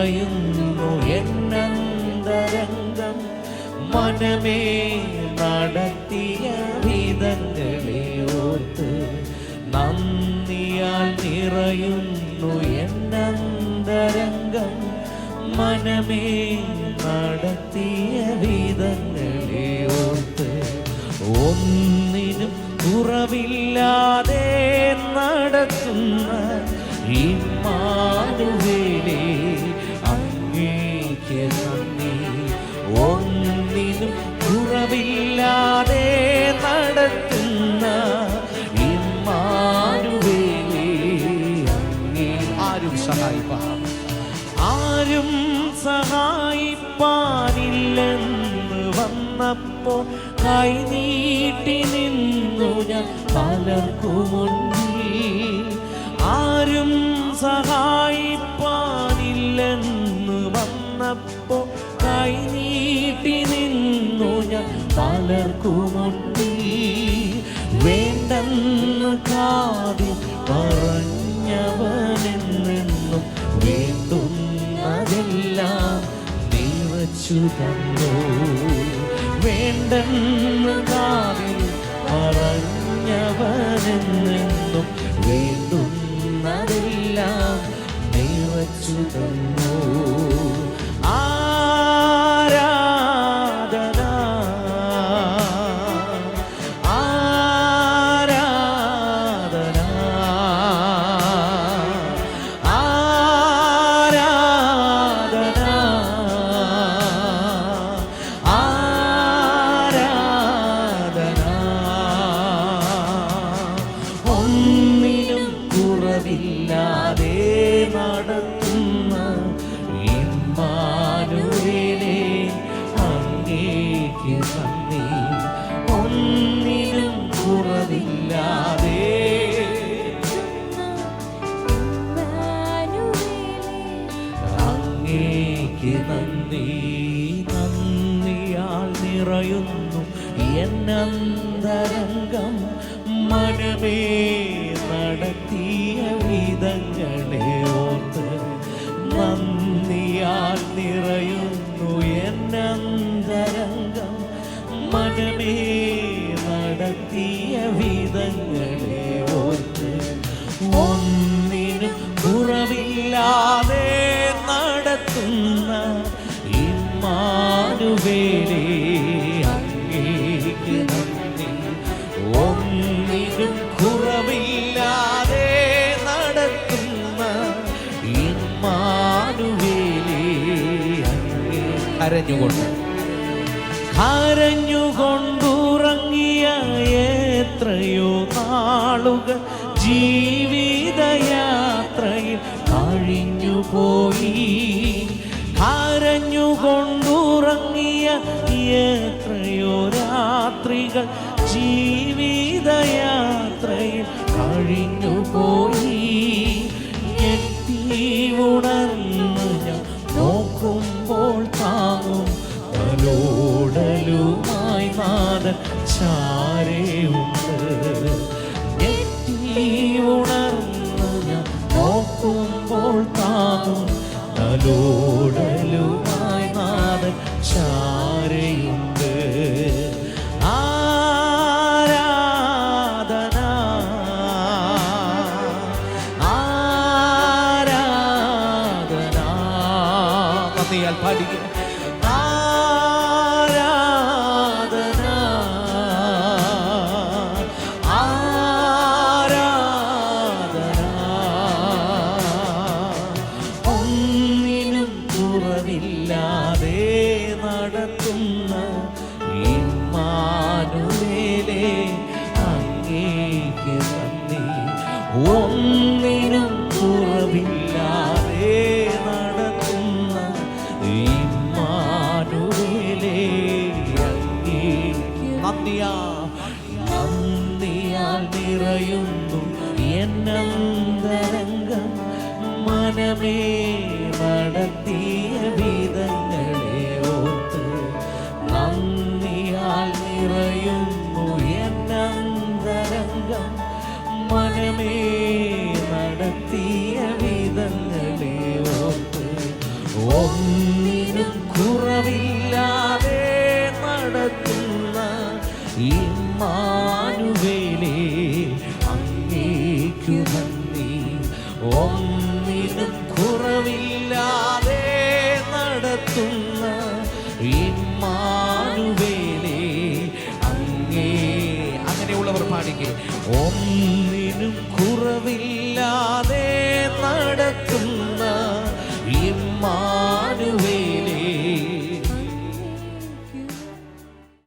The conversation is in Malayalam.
നിറയുന്നു എന്നന്തരംഗം. മനമേ നടത്തിയ വിധങ്ങളെ ഓർത്ത് നന്ദിയാൽ നിറയുന്നു എന്നന്തരംഗം. മനമേ നടത്തിയ വിധങ്ങളെ ഓർത്ത് ഒന്നിനും കുറവില്ലാതെ നടത്തുന്ന ഇമ്മാനുവേലേ അങ്ങേക്ക് നന്ദി. ഒന്നിനും കുറവില്ലാതെ നടത്തുന്ന ഇമ്മാനുവേലേ അങ്ങേ. ആരും സഹായിപ്പാനില്ലെന്ന് വന്നപ്പോൾ കൈനീട്ടി നിന്നു ഞാൻ പലർക്കു മുന്നിൽ. ആരും സഹായിപ്പാനില്ലെന്ന് വന്നപ്പോൾ കൈനീട്ടി നിന്നു ഞാൻ പലർക്കു മുന്നിൽ. വേണ്ടെന്ന് കാതിൽ പറഞ്ഞവനെന്നെന്നും വേണ്ടുന്നതെല്ലാം നീ വച്ചു തന്നു. വേണ്ടെന്ന് കാതിൽ പറഞ്ഞവനെന്നെന്നും വേണ്ടുന്നതെല്ലാം നീ വച്ചു തന്നു. ആരാധന ആരാധന ആരാധന ആരാധന. ഒന്നിനും കുറവില്ലാതെ നടത്തുന്ന ഇമ്മാനുവേലേ അങ്ങേക്ക് നന്ദി. ഒന്നിനും കുറവില്ലാതെ അങ്ങേക്ക് നന്ദി. നന്ദിയാൽ നിറയുന്നു എന്നന്തരംഗം. മനമേ നടത്തിയ വിധങ്ങളെ ഓർത്ത് നന്ദിയാൽ നിറയുന്നു എന്നന്തരംഗം. മനമേ നടത്തിയ വിധങ്ങളെ ഓർത്ത് ഒന്നിനും കുറവില്ലാതെ നടത്തുന്ന ഇമ്മാനുവേലേ അങ്ങേക്ക് നന്ദി. ഒന്നിനും കുറവില്ലാതെ നടത്തുന്ന ഇമ്മാനുവേലേ അങ്ങേ. കരഞ്ഞുകൊണ്ടുറങ്ങിയ എത്രയോ നാളുകൾ ജീവിതയാത്രയിൽ കഴിഞ്ഞുപോയി. കരഞ്ഞുകൊണ്ടുറങ്ങിയ എത്രയോ രാത്രികൾ ജീവിതയാത്രയിൽ കഴിഞ്ഞുപോയി. എത്തി ഉണർന്ന് ഞാൻ നോക്കുമ്പോൾ താങ്ങും തലോടലുമായി നാഥൻ ചാരയുണ്ട്. എത്തി ഉണർന്ന് ഞാൻ നോക്കുമ്പോൾ താങ്ങും തലോടലുമായി നാഥൻ ചാരയുണ്ട്. ആരാധന ആരാധന. നന്ദിയാൽ പാടിക്കുക. ആരാധന ആരാധന. ഒന്നിനും കുറവില്ലാതെ നടത്തുന്ന ഇമ്മാനുവേലേ അങ്ങേക്ക് നന്ദി. ഒന്നിനും കുറവില്ലാതെ നടത്തുന്ന ഇമ്മാനുവേലേ അങ്ങേക്ക് നന്ദിയാ. നന്ദിയാൽ നിറയുന്നു എന്നന്തരംഗം. മനമേ നടത്തിയ വിധങ്ങളെ ഓർത്ത് നന്ദിയാൽ നിറയുന്നു എന്നന്തരംഗം. മനമേ നടത്തിയ വിധങ്ങളെ ഓർത്ത് ഇമ്മാനുവേലേ അങ്ങേക്കു നന്ദി. ഒന്നിനും കുറവില്ലാതെ നടത്തുന്ന ഇമ്മാനുവേലേ അങ്ങേ. അങ്ങനെയുള്ളവർ പാടിക്കേ. ഒന്നിനും കുറവില്ലാതെ നടത്തുന്ന ഇമ്മാ